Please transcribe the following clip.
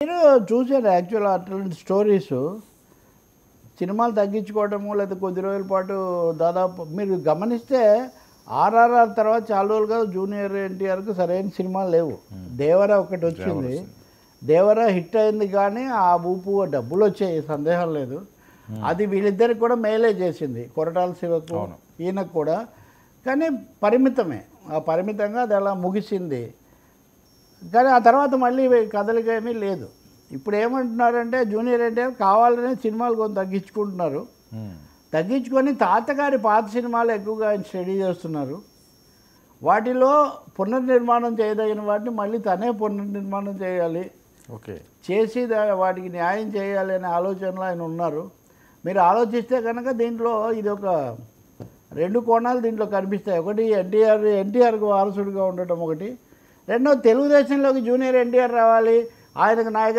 నేను చూసాను యాక్చువల్ అట్లాంటి స్టోరీస్. సినిమాలు తగ్గించుకోవడము లేదా కొద్ది రోజుల పాటు దాదాపు మీరు గమనిస్తే ఆర్ఆర్ఆర్ తర్వాత చాలా రోజులుగా జూనియర్ ఎన్టీఆర్కి సరైన సినిమాలు లేవు. దేవరా ఒకటి వచ్చింది. దేవరా హిట్ అయింది కానీ ఆ ఊపు డబ్బులు వచ్చాయి, సందేహం లేదు. అది వీళ్ళిద్దరికి కూడా మేలే చేసింది, కొరటాల శివకు ఈయనకు కూడా. కానీ పరిమితమే, ఆ పరిమితంగా అది అలా ముగిసింది. కానీ ఆ తర్వాత మళ్ళీ కదలికేమీ లేదు. ఇప్పుడు ఏమంటున్నారంటే జూనియర్ ఎన్టీఆర్ కావాలనే సినిమాలు కొంత తగ్గించుకుంటున్నారు. తగ్గించుకొని తాతగారి పాత సినిమాలు ఎక్కువగా ఆయన స్టడీ చేస్తున్నారు. వాటిలో పునర్నిర్మాణం చేయదగిన వాటిని మళ్ళీ తనే పునర్నిర్మాణం చేయాలి, చేసి వాటికి న్యాయం చేయాలి అనే ఆలోచనలో ఆయన ఉన్నారు. మీరు ఆలోచిస్తే కనుక దీంట్లో ఇది ఒక 2 కోణాలు దీంట్లో కనిపిస్తాయి. ఒకటి ఎన్టీఆర్కి వారసుడిగా ఉండటం ఒకటి, రెండో తెలుగుదేశంలోకి జూనియర్ ఎన్టీఆర్ రావాలి, ఆయనకు నాయక